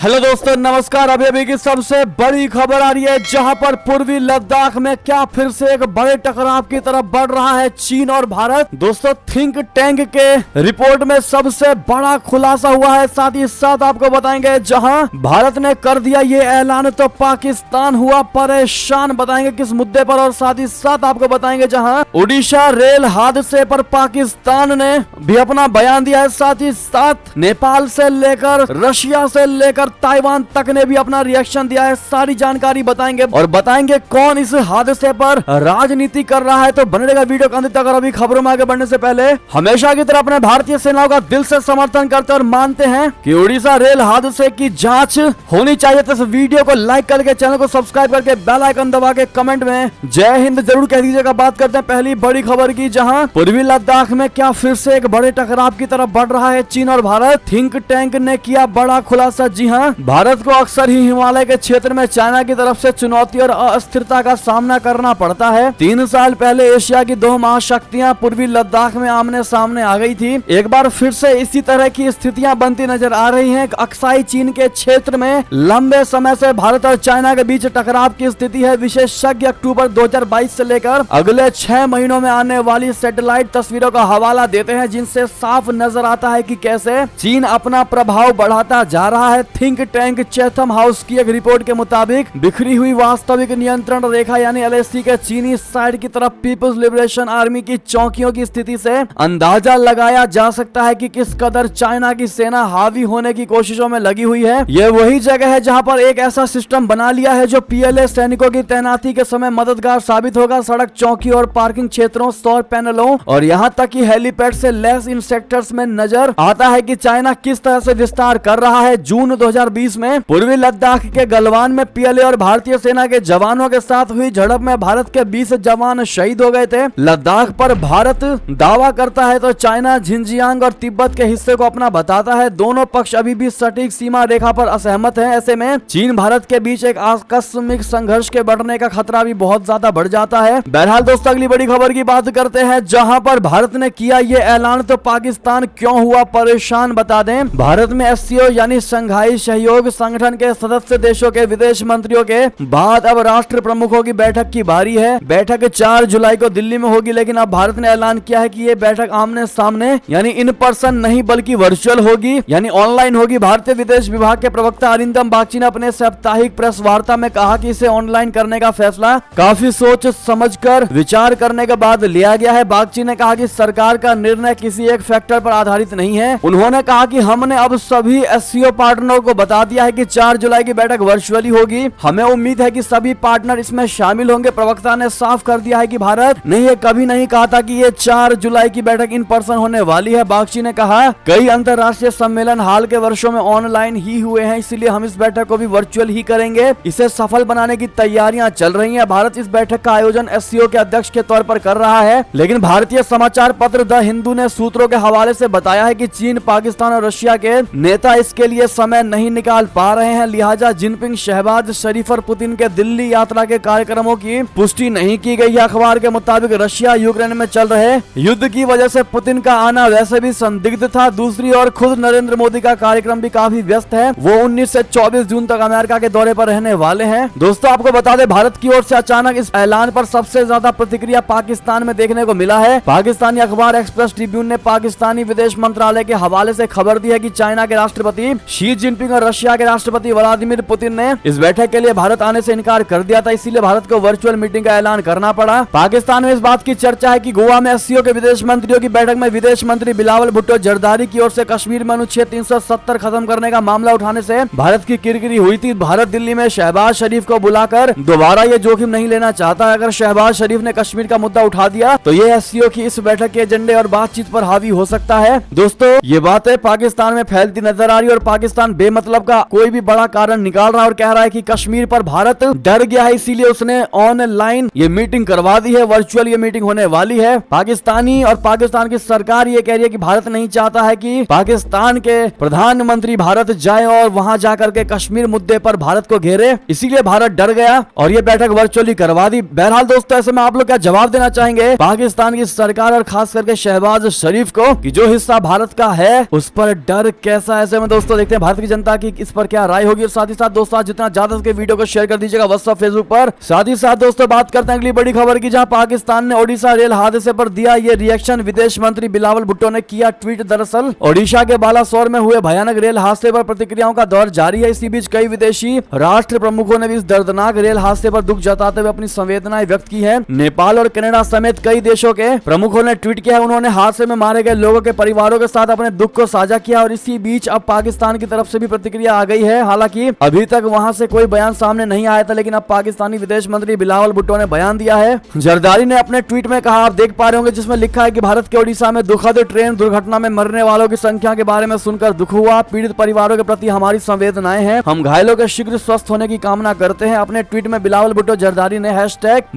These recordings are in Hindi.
हेलो दोस्तों, नमस्कार। अभी की सबसे बड़ी खबर आ रही है, जहां पर पूर्वी लद्दाख में क्या फिर से एक बड़े टकराव की तरफ बढ़ रहा है चीन और भारत। दोस्तों, थिंक टैंक के रिपोर्ट में सबसे बड़ा खुलासा हुआ है। साथ ही साथ आपको बताएंगे, जहां भारत ने कर दिया ये ऐलान तो पाकिस्तान हुआ परेशान। बताएंगे किस मुद्दे पर, और साथ ही साथ आपको बताएंगे जहां ओडिशा रेल हादसे पर पाकिस्तान ने भी अपना बयान दिया है। साथ ही साथ नेपाल से लेकर रशिया से लेकर ताइवान तक ने भी अपना रिएक्शन दिया है। सारी जानकारी बताएंगे और बताएंगे कौन इस हादसे पर राजनीति कर रहा है। तो बने रहेगा वीडियो के अंत तक। और अभी खबरों में आगे बढ़ने से पहले हमेशा की तरह अपने भारतीय सेनाओं का दिल से समर्थन करते और मानते हैं कि उड़ीसा रेल हादसे की जांच होनी चाहिए। तो इस वीडियो को लाइक करके, चैनल को सब्सक्राइब करके, बेल आइकन दबा के कमेंट में जय हिंद जरूर कह दीजिएगा। बात करते हैं पहली बड़ी खबर की, जहां पूर्वी लद्दाख में क्या फिर से एक बड़े टकराव की तरफ बढ़ रहा है चीन और भारत। थिंक टैंक ने किया बड़ा खुलासा। जी हां, भारत को अक्सर ही हिमालय के क्षेत्र में चाइना की तरफ से चुनौती और अस्थिरता का सामना करना पड़ता है। 3 साल पहले एशिया की 2 महाशक्तियां पूर्वी लद्दाख में आमने सामने आ गई थी। एक बार फिर से इसी तरह की स्थितियां बनती नजर आ रही हैं। अक्साई चीन के क्षेत्र में लंबे समय से भारत और चाइना के बीच टकराव की स्थिति है। विशेषज्ञ अक्टूबर 2022 से लेकर अगले 6 महीनों में आने वाली सैटेलाइट तस्वीरों का हवाला देते हैं, जिनसे साफ नजर आता है कि कैसे चीन अपना प्रभाव बढ़ाता जा रहा है। थिंक टैंक चैथम हाउस की एक रिपोर्ट के मुताबिक बिखरी हुई वास्तविक नियंत्रण रेखा यानी एलएसी के चीनी साइड की तरफ पीपल्स लिबरेशन आर्मी की चौकियों की स्थिति से अंदाजा लगाया जा सकता है कि किस कदर चाइना की सेना हावी होने की कोशिशों में लगी हुई है। यह वही जगह है जहां पर एक ऐसा सिस्टम बना लिया है जो पीएलए सैनिकों की तैनाती के समय मददगार साबित होगा। सड़क चौकी और पार्किंग क्षेत्रों, सौर पैनलों और यहाँ तक कि हेलीपैड से लैस इन सेक्टर्स में नजर आता है कि चाइना किस तरह से विस्तार कर रहा है। जून 2020 में पूर्वी लद्दाख के गलवान में पीएलए और भारतीय सेना के जवानों के साथ हुई झड़प में भारत के 20 जवान शहीद हो गए थे। लद्दाख पर भारत दावा करता है तो चाइना झिंजियांग और तिब्बत के हिस्से को अपना बताता है। दोनों पक्ष अभी भी सटीक सीमा रेखा पर असहमत हैं। ऐसे में चीन भारत के बीच एक आकस्मिक संघर्ष के बढ़ने का खतरा भी बहुत ज्यादा बढ़ जाता है। बहरहाल दोस्तों, अगली बड़ी खबर की बात करते हैं, जहां पर भारत ने किया ये ऐलान तो पाकिस्तान क्यों हुआ परेशान, बता दें। भारत में एससीओ यानी शंघाई सहयोग संगठन के सदस्य देशों के विदेश मंत्रियों के बाद अब राष्ट्र प्रमुखों की बैठक की बारी है। बैठक 4 जुलाई को दिल्ली में होगी, लेकिन अब भारत ने ऐलान किया है कि ये बैठक आमने सामने यानी इन पर्सन नहीं बल्कि वर्चुअल होगी, यानी ऑनलाइन होगी। भारतीय विदेश विभाग के प्रवक्ता अरिंदम बागची ने अपने साप्ताहिक प्रेस वार्ता में कहा कि इसे ऑनलाइन करने का फैसला काफी सोच समझकर विचार करने के बाद लिया गया है। बागची ने कहा कि सरकार का निर्णय किसी एक फैक्टर पर आधारित नहीं है। उन्होंने कहा कि हमने अब सभी एससीओ पार्टनरों को बता दिया है कि 4 जुलाई की बैठक वर्चुअली होगी। हमें उम्मीद है कि सभी पार्टनर इसमें शामिल होंगे। प्रवक्ता ने साफ कर दिया है कि भारत ने ये कभी नहीं कहा था कि ये 4 जुलाई की बैठक इन पर्सन होने वाली है। बागची ने कहा, कई अंतर्राष्ट्रीय सम्मेलन हाल के वर्षों में ऑनलाइन ही हुए हैं, इसलिए हम इस बैठक को भी वर्चुअल ही करेंगे। इसे सफल बनाने की तैयारियां चल रही है। भारत इस बैठक का आयोजन एससीओ के अध्यक्ष के तौर पर कर रहा है, लेकिन भारतीय समाचार पत्र द हिंदू ने सूत्रों के हवाले से बताया है कि चीन, पाकिस्तान और रशिया के नेता इसके लिए समय नहीं निकाल पा रहे हैं। लिहाजा जिनपिंग, शहबाज शरीफ और पुतिन के दिल्ली यात्रा के कार्यक्रमों की पुष्टि नहीं की गई है। अखबार के मुताबिक रशिया यूक्रेन में चल रहे युद्ध की वजह से पुतिन का आना वैसे भी संदिग्ध था। दूसरी ओर खुद नरेंद्र मोदी का कार्यक्रम भी काफी व्यस्त है। वो 19 से 24 जून तक अमेरिका के दौरे पर रहने वाले हैं। दोस्तों, आपको बता दें, भारत की ओर से अचानक इस ऐलान पर सबसे ज्यादा प्रतिक्रिया पाकिस्तान में देखने को मिला है। पाकिस्तानी अखबार एक्सप्रेस ट्रिब्यून ने पाकिस्तानी विदेश मंत्रालय के हवाले से खबर दी है कि चाइना के राष्ट्रपति शी जिनपिंग और रशिया के राष्ट्रपति व्लादिमीर पुतिन ने इस बैठक के लिए भारत आने से इनकार कर दिया था, इसीलिए भारत को वर्चुअल मीटिंग का ऐलान करना पड़ा। पाकिस्तान में इस बात की चर्चा है कि गोवा में एससीओ के विदेश मंत्रियों की बैठक में विदेश मंत्री बिलावल भुट्टो जरदारी की ओर से कश्मीर में अनुच्छेद 370 खत्म करने का मामला उठाने से भारत की किरकिरी हुई थी। भारत दिल्ली में शहबाज शरीफ को बुलाकर दोबारा ये जोखिम नहीं लेना चाहता। अगर शहबाज शरीफ ने कश्मीर का मुद्दा उठा दिया तो ये एससीओ की इस बैठक के एजेंडे और बातचीत पर हावी हो सकता है। दोस्तों, ये बातें पाकिस्तान में फैलती नजर आ रही है और पाकिस्तान बेमतलब का कोई भी बड़ा कारण निकाल रहा है और कह रहा है कि कश्मीर पर भारत डर गया है, इसीलिए उसने ऑनलाइन ये मीटिंग करवा दी है। वर्चुअल ये मीटिंग होने वाली है। पाकिस्तानी और पाकिस्तान की सरकार ये कह रही है कि भारत नहीं चाहता है कि पाकिस्तान के प्रधानमंत्री भारत जाए और वहां जाकर के कश्मीर मुद्दे पर भारत को घेरे, इसीलिए भारत डर गया और ये बैठक वर्चुअली करवा दी। बहरहाल दोस्तों, ऐसे में आप लोग क्या जवाब देना चाहेंगे पाकिस्तान की सरकार और खास करके शहबाज शरीफ को कि जो हिस्सा भारत का है उस पर डर कैसा? ऐसे में दोस्तों देखते हैं भारत की जनता दीजिएगा कि इस पर क्या राय होगी। और साथ ही साथ दोस्तों जितना ज्यादा के वीडियो को शेयर कर दीजिएगा व्हाट्सएप फेसबुक पर। साथ ही साथ दोस्तों बात करते हैं अगली बड़ी खबर की, जहां पाकिस्तान ने ओडिशा रेल हादसे पर दिया ये रिएक्शन। विदेश मंत्री बिलावल भुट्टो ने किया ट्वीट। दरअसल ओडिशा के बालासोर में हुए भयानक रेल हादसे पर प्रतिक्रियाओं का दौर जारी है। इसी बीच कई विदेशी राष्ट्र प्रमुखों ने भी इस दर्दनाक रेल हादसे पर दुख जताते हुए अपनी संवेदनाएं व्यक्त की है। नेपाल और कनाडा समेत कई देशों के प्रमुखों ने ट्वीट किया है। उन्होंने हादसे में मारे गए लोगों के परिवारों के साथ अपने दुख को साझा किया। और इसी बीच अब पाकिस्तान की तरफ से भी प्रतिक्रिया आ गई है। हालांकि अभी तक वहां से कोई बयान सामने नहीं आया था, लेकिन अब पाकिस्तानी विदेश मंत्री बिलावल भुट्टो ने बयान दिया है। जरदारी ने अपने ट्वीट में कहा, आप देख पा रहे होंगे, जिसमें लिखा है कि भारत के ओडिशा में दुखद ट्रेन दुर्घटना में मरने वालों की संख्या के बारे में सुनकर दुख हुआ। पीड़ित परिवारों के प्रति हमारी संवेदनाएं हैं। हम घायलों के शीघ्र स्वस्थ होने की कामना करते हैं। अपने ट्वीट में बिलावल भुट्टो जरदारी ने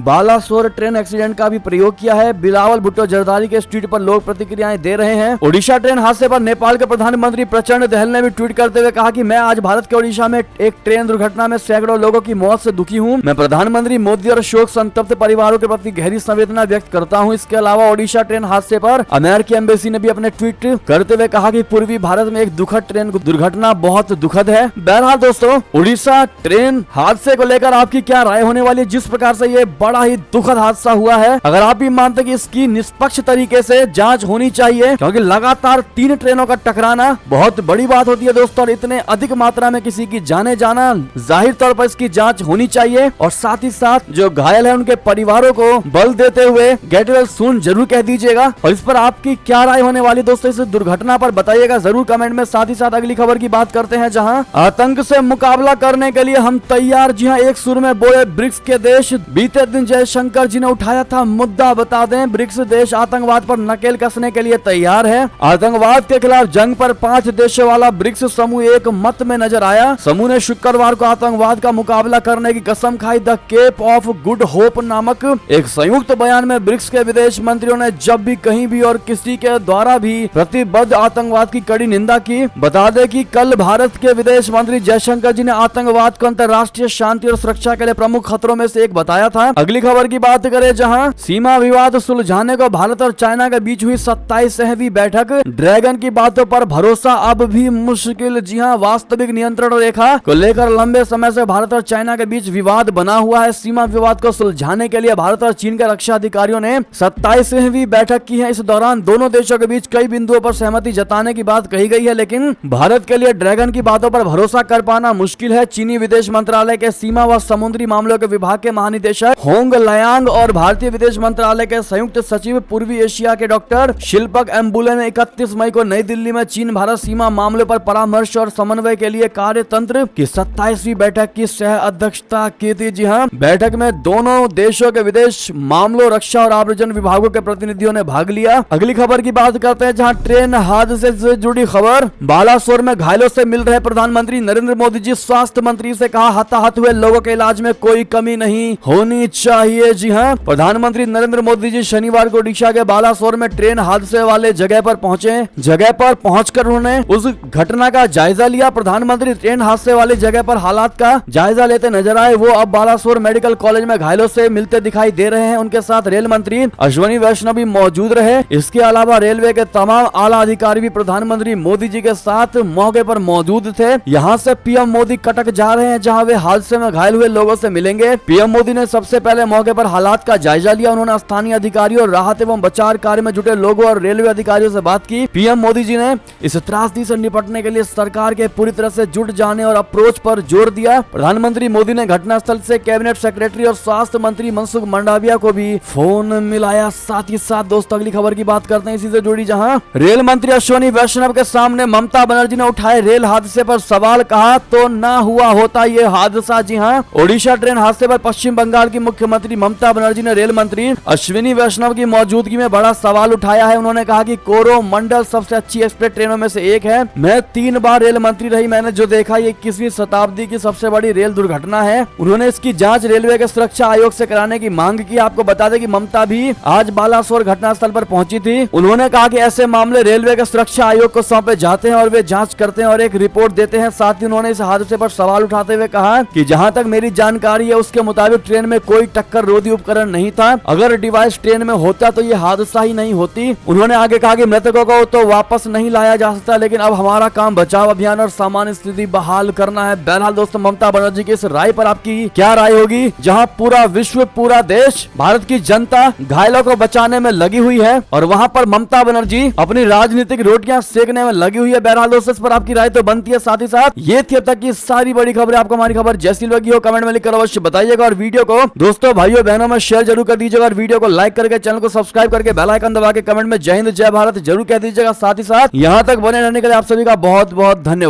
#बालासोर ट्रेन एक्सीडेंट का भी प्रयोग किया है। बिलावल भुट्टो जरदारी के इस ट्वीट पर लोग प्रतिक्रियाएं दे रहे हैं। ओडिशा ट्रेन हादसे पर नेपाल के प्रधानमंत्री प्रचंड दहल ने भी ट्वीट करते हुए कहा कि मैं आज भारत के ओडिशा में एक ट्रेन दुर्घटना में सैकड़ों लोगों की मौत से दुखी हूं। मैं प्रधानमंत्री मोदी और शोक संतप्त परिवारों के प्रति गहरी संवेदना व्यक्त करता हूं। इसके अलावा ओडिशा ट्रेन हादसे पर अमेरिकी एम्बेसी ने भी अपने ट्वीट करते हुए कहा कि पूर्वी भारत में एक दुखद ट्रेन दुर्घटना बहुत दुखद है। बहरहाल दोस्तों ओडिशा ट्रेन हादसे को लेकर आपकी क्या राय होने वाली है? जिस प्रकार से ये बड़ा ही दुखद हादसा हुआ है, अगर आप भी मानते कि इसकी निष्पक्ष तरीके से जांच होनी चाहिए, क्योंकि लगातार 3 ट्रेनों का टकराना बहुत बड़ी बात होती है दोस्तों। और इतने अधिक मात्रा में किसी की जाने जाना, जाहिर तौर पर इसकी जांच होनी चाहिए। और साथ ही साथ जो घायल है उनके परिवारों को बल देते हुए गेट वेल सून जरूर कह दीजिएगा। और इस पर आपकी क्या राय होने वाली दोस्तों इस दुर्घटना पर बताइएगा जरूर कमेंट में। साथ ही साथ अगली खबर की बात करते हैं, जहां आतंक से मुकाबला करने के लिए हम तैयार। जी हां, एक सुर में बोले ब्रिक्स के देश। बीते दिन जयशंकर जी ने उठाया था मुद्दा, बता दें ब्रिक्स देश आतंकवाद पर नकेल कसने के लिए तैयार है। आतंकवाद के खिलाफ जंग पर 5 देशों वाला ब्रिक्स समूह एक मत में नजर आया। समूह ने शुक्रवार को आतंकवाद का मुकाबला करने की कसम खाई। The cape of good hope नामक एक संयुक्त बयान में ब्रिक्स के विदेश मंत्रियों ने जब भी कहीं भी और किसी के द्वारा भी प्रतिबद्ध आतंकवाद की कड़ी निंदा की। बता दें कि कल भारत के विदेश मंत्री जयशंकर जी ने आतंकवाद को अंतर्राष्ट्रीय शांति और सुरक्षा के लिए प्रमुख खतरों में से एक बताया था। अगली खबर की बात करें, जहां सीमा विवाद सुलझाने को भारत और चाइना के बीच हुई 27वीं बैठक। ड्रैगन की बातों पर भरोसा अब भी मुश्किल। जी हां, वास्तविक नियंत्रण रेखा को लेकर लंबे समय से भारत और चाइना के बीच विवाद बना हुआ है। सीमा विवाद को सुलझाने के लिए भारत और चीन के रक्षा अधिकारियों ने 27वीं बैठक की है। इस दौरान दोनों देशों के बीच कई बिंदुओं पर सहमति जताने की बात कही गई है, लेकिन भारत के लिए ड्रैगन की बातों पर भरोसा कर पाना मुश्किल है। चीनी विदेश मंत्रालय के सीमा व समुद्री मामलों के विभाग के महानिदेशक होंग लयांग और भारतीय विदेश मंत्रालय के संयुक्त सचिव पूर्वी एशिया के डॉक्टर शिल्पक एम्बुले ने 31 मई को नई दिल्ली में चीन भारत सीमा मामलों पर परामर्श और समन्वय के लिए कार्यतंत्र की 27वीं बैठक की सह अध्यक्षता की थी। जी हां, बैठक में दोनों देशों के विदेश मामलों, रक्षा और आव्रजन विभागों के प्रतिनिधियों ने भाग लिया। अगली खबर की बात करते हैं, जहां ट्रेन हादसे से जुड़ी खबर। बालासोर में घायलों से मिल रहे प्रधानमंत्री नरेंद्र मोदी जी। स्वास्थ्य मंत्री से कहा, हताहत हुए लोगों के इलाज में कोई कमी नहीं होनी चाहिए। जी हां, प्रधानमंत्री नरेंद्र मोदी जी शनिवार को ओडिशा के बालासोर में ट्रेन हादसे वाले जगह पर पहुंचे। जगह पर पहुंचकर उन्होंने उस घटना का जायजा लिया। प्रधानमंत्री ट्रेन हादसे वाली जगह पर हालात का जायजा लेते नजर आए। वो अब बालासोर मेडिकल कॉलेज में घायलों से मिलते दिखाई दे रहे हैं। उनके साथ रेल मंत्री अश्विनी वैष्णव भी मौजूद रहे। इसके अलावा रेलवे के तमाम आला अधिकारी भी प्रधानमंत्री मोदी जी के साथ मौके पर मौजूद थे। यहाँ से पीएम मोदी कटक जा रहे हैं, जहाँ वे हादसे में घायल हुए लोगों से मिलेंगे। पीएम मोदी ने सबसे पहले मौके पर हालात का जायजा लिया। उन्होंने स्थानीय अधिकारियों, राहत एवं बचाव कार्य में जुटे लोगों और रेलवे अधिकारियों से बात की। पीएम मोदी जी ने इस त्रासदी से निपटने के लिए सरकार के पूरी तरह से जुट जाने और अप्रोच पर जोर दिया। प्रधानमंत्री मोदी ने घटनास्थल से कैबिनेट सेक्रेटरी और स्वास्थ्य मंत्री मनसुख मंडाविया को भी फोन मिलाया। साथ ही साथ दोस्तों अगली खबर की बात करते हैं इसी से जुड़ी, जहां रेल मंत्री अश्विनी वैष्णव के सामने ममता बनर्जी ने उठाए रेल हादसे पर सवाल। कहा तो ना हुआ होता ये हादसा। जी हां, ओडिशा ट्रेन हादसे पर पश्चिम बंगाल की मुख्यमंत्री ममता बनर्जी ने रेल मंत्री अश्विनी वैष्णव की मौजूदगी में बड़ा सवाल उठाया है। उन्होंने कहा कि कोरोमंडल सबसे अच्छी एक्सप्रेस ट्रेनों में से एक है। मैं 3 बार रेल मंत्री रही, मैंने जो देखा ये 21वीं शताब्दी की सबसे बड़ी रेल दुर्घटना है। उन्होंने इसकी जांच रेलवे के सुरक्षा आयोग से कराने की मांग की। आपको बता दें कि ममता भी आज बालासोर घटनास्थल पर पहुंची थी। उन्होंने कहा कि ऐसे मामले रेलवे के सुरक्षा आयोग को सौंपे जाते हैं और वे जांच करते हैं और एक रिपोर्ट देते हैं। साथ ही उन्होंने इस हादसे पर सवाल उठाते हुए कहा कि जहां तक मेरी जानकारी है उसके मुताबिक ट्रेन में कोई टक्कर रोधी उपकरण नहीं था। अगर डिवाइस ट्रेन में होता तो ये हादसा ही नहीं होती। उन्होंने आगे कहा कि मृतकों को तो वापस नहीं लाया जा सकता, लेकिन अब हमारा काम बचाव अभियान अमन और सामान्य स्थिति बहाल करना है। बहरहाल दोस्तों, ममता बनर्जी की इस राय पर आपकी क्या राय होगी? जहां पूरा विश्व, पूरा देश, भारत की जनता घायलों को बचाने में लगी हुई है और वहां पर ममता बनर्जी अपनी राजनीतिक रोटियां सेकने में लगी हुई है। बहरहाल दोस्तों, इस पर आपकी राय तो बनती है। साथ ही साथ ये थी अब तक की सारी बड़ी खबरें। आपको हमारी खबर जैसी लगी हो कमेंट में लिखकर अवश्य बताइएगा और वीडियो को दोस्तों, भाइयों, बहनों में शेयर जरूर कर दीजिएगा और वीडियो को लाइक करके चैनल को सब्सक्राइब करके बेल आइकन दबा के कमेंट में जय हिंद, जय भारत जरूर कह दीजिएगा। साथ ही साथ यहां तक बने रहने के लिए आप सभी का बहुत बहुत धन्यवाद।